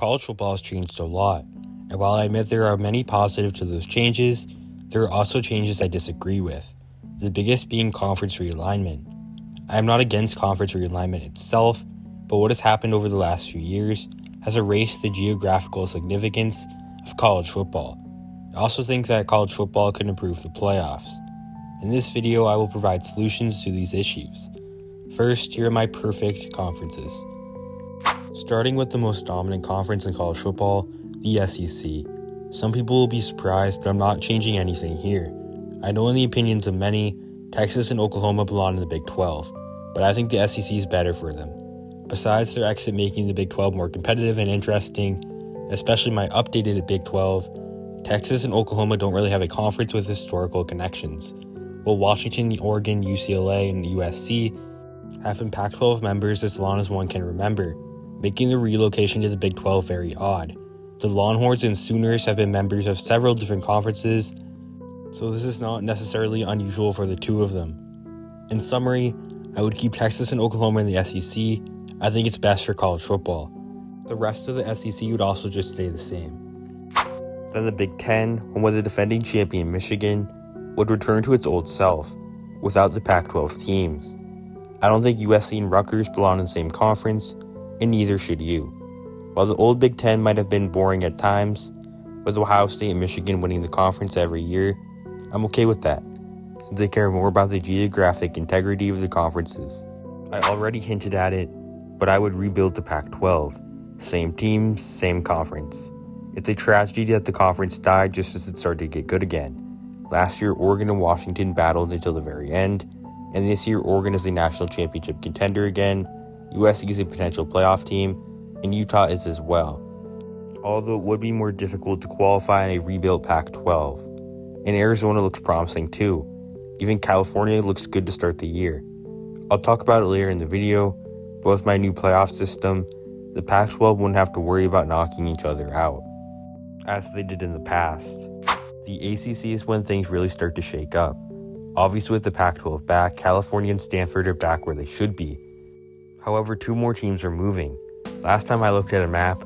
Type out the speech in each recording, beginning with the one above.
College football has changed a lot, and while I admit there are many positives to those changes, there are also changes I disagree with, the biggest being conference realignment. I am not against conference realignment itself, but what has happened over the last few years has erased the geographical significance of college football. I also think that college football could improve the playoffs. In this video, I will provide solutions to these issues. First, here are my perfect conferences. Starting with the most dominant conference in college football, the SEC. Some people will be surprised, but I'm not changing anything here. I know in the opinions of many, Texas and Oklahoma belong in the Big 12, but I think the SEC is better for them. Besides their exit making the Big 12 more competitive and interesting, especially my updated Big 12, Texas and Oklahoma don't really have a conference with historical connections, while Washington, Oregon, UCLA, and USC have been Pac-12 members as long as one can remember, making the relocation to the Big 12 very odd. The Longhorns and Sooners have been members of several different conferences, so this is not necessarily unusual for the two of them. In summary, I would keep Texas and Oklahoma in the SEC. I think it's best for college football. The rest of the SEC would also just stay the same. Then the Big 10, home of the defending champion Michigan, would return to its old self, without the Pac-12 teams. I don't think USC and Rutgers belong in the same conference, and neither should you. While the old Big 10 might have been boring at times, with Ohio State and Michigan winning the conference every year, I'm okay with that, since I care more about the geographic integrity of the conferences. I already hinted at it, but I would rebuild the Pac-12. Same teams, same conference. It's a tragedy that the conference died just as it started to get good again. Last year, Oregon and Washington battled until the very end, and this year, Oregon is a national championship contender again, USC is a potential playoff team, and Utah is as well. Although it would be more difficult to qualify in a rebuilt Pac-12. And Arizona looks promising too. Even California looks good to start the year. I'll talk about it later in the video, but with my new playoff system, the Pac-12 wouldn't have to worry about knocking each other out, as they did in the past. The ACC is when things really start to shake up. Obviously with the Pac-12 back, California and Stanford are back where they should be. However, two more teams are moving. Last time I looked at a map,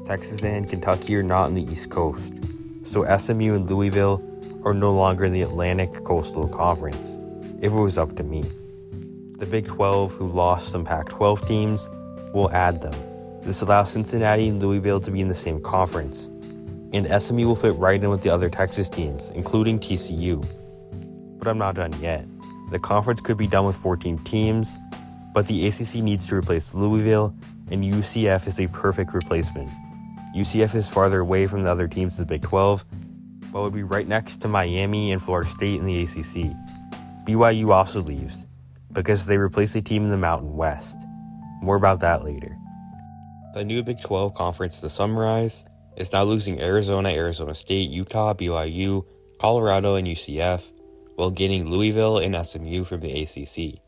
Texas and Kentucky are not in the East Coast, so SMU and Louisville are no longer in the Atlantic Coastal Conference, if it was up to me. The Big 12, who lost some Pac-12 teams, will add them. This allows Cincinnati and Louisville to be in the same conference, and SMU will fit right in with the other Texas teams, including TCU. But I'm not done yet. The conference could be done with 14 teams, but the ACC needs to replace Louisville, and UCF is a perfect replacement. UCF is farther away from the other teams in the Big 12, but would be right next to Miami and Florida State in the ACC. BYU also leaves, because they replace a team in the Mountain West. More about that later. The new Big 12 conference, to summarize, is now losing Arizona, Arizona State, Utah, BYU, Colorado, and UCF, while gaining Louisville and SMU from the ACC.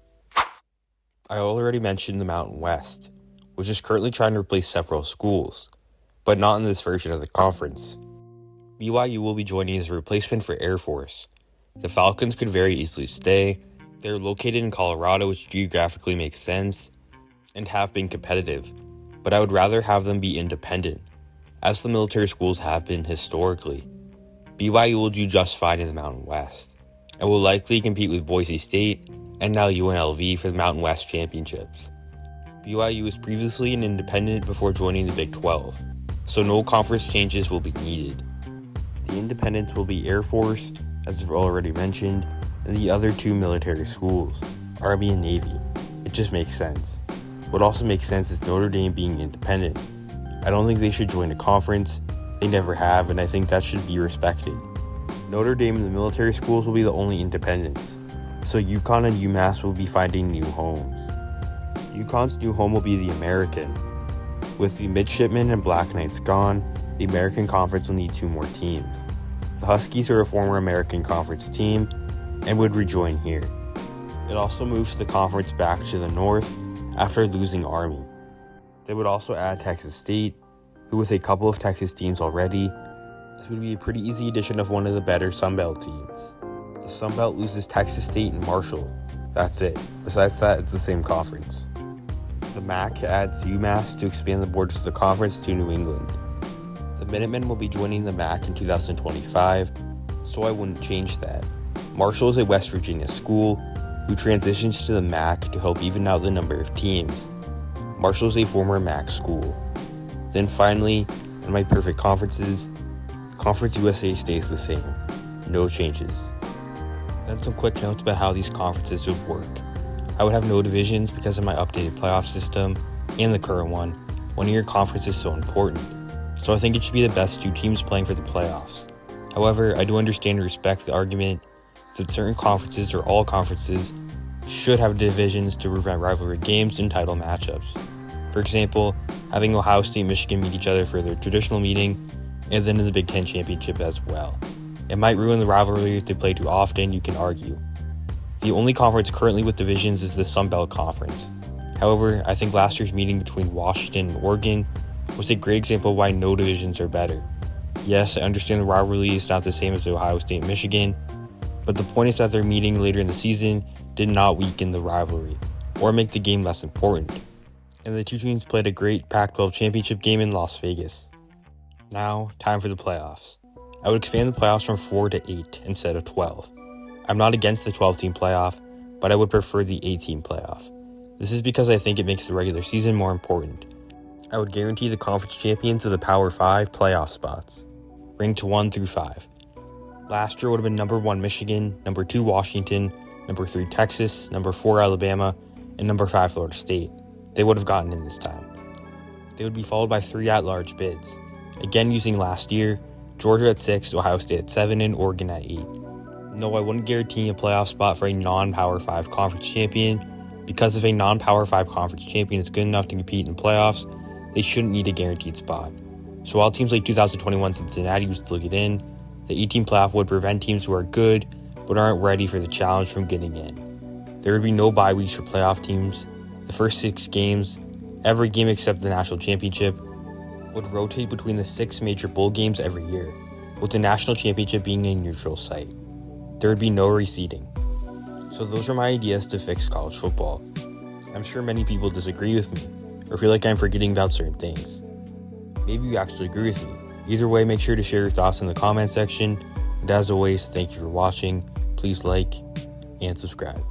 I already mentioned the Mountain West, which is currently trying to replace several schools, but not in this version of the conference. BYU will be joining as a replacement for Air Force. The Falcons could very easily stay. They're located in Colorado, which geographically makes sense, and have been competitive, but I would rather have them be independent, as the military schools have been historically. BYU will do just fine in the Mountain West, and will likely compete with Boise State and now UNLV for the Mountain West Championships. BYU was previously an independent before joining the Big 12, so no conference changes will be needed. The independents will be Air Force, as I've already mentioned, and the other two military schools, Army and Navy. It just makes sense. What also makes sense is Notre Dame being independent. I don't think they should join a conference. They never have, and I think that should be respected. Notre Dame and the military schools will be the only independents, so UConn and UMass will be finding new homes. UConn's new home will be the American. With the Midshipmen and Black Knights gone, the American Conference will need two more teams. The Huskies are a former American Conference team and would rejoin here. It also moves the conference back to the north after losing Army. They would also add Texas State, who with a couple of Texas teams already, this would be a pretty easy addition of one of the better Sunbelt teams. The Sunbelt loses Texas State and Marshall. That's it. Besides that, it's the same conference. The MAC adds UMass to expand the borders of the conference to New England. The Minutemen will be joining the MAC in 2025, so I wouldn't change that. Marshall is a West Virginia school who transitions to the MAC to help even out the number of teams. Marshall is a former MAC school. Then finally, in my perfect conferences, Conference USA stays the same. No changes. Then some quick notes about how these conferences would work. I would have no divisions because of my updated playoff system and the current one. One of your conference is so important, so I think it should be the best 2 teams playing for the playoffs. However, I do understand and respect the argument that certain conferences or all conferences should have divisions to prevent rivalry games and title matchups. For example, having Ohio State and Michigan meet each other for their traditional meeting and then in the Big Ten Championship as well. It might ruin the rivalry if they play too often, you can argue. The only conference currently with divisions is the Sun Belt Conference. However, I think last year's meeting between Washington and Oregon was a great example of why no divisions are better. Yes, I understand the rivalry is not the same as Ohio State and Michigan, but the point is that their meeting later in the season did not weaken the rivalry or make the game less important. And the 2 teams played a great Pac-12 championship game in Las Vegas. Now, time for the playoffs. I would expand the playoffs from 4 to 8 instead of 12. I'm not against the 12-team playoff, but I would prefer the 8-team playoff. This is because I think it makes the regular season more important. I would guarantee the conference champions of the Power 5 playoff spots, ranked 1 through 5. Last year would have been number 1 Michigan, number 2 Washington, number 3 Texas, number 4 Alabama, and number 5 Florida State. They would have gotten in this time. They would be followed by 3 at-large bids. Again, using last year, Georgia at 6, Ohio State at 7, and Oregon at 8. No, I wouldn't guarantee a playoff spot for a non-Power 5 conference champion, because if a non-Power 5 conference champion is good enough to compete in playoffs, they shouldn't need a guaranteed spot. So while teams like 2021 Cincinnati would still get in, the 8-team playoff would prevent teams who are good but aren't ready for the challenge from getting in. There would be no bye weeks for playoff teams. The first 6 games, every game except the national championship, would rotate between the 6 major bowl games every year, with the national championship being a neutral site. There would be no reseeding. So those are my ideas to fix college football. I'm sure many people disagree with me, or feel like I'm forgetting about certain things. Maybe you actually agree with me. Either way, make sure to share your thoughts in the comment section. And as always, thank you for watching. Please like and subscribe.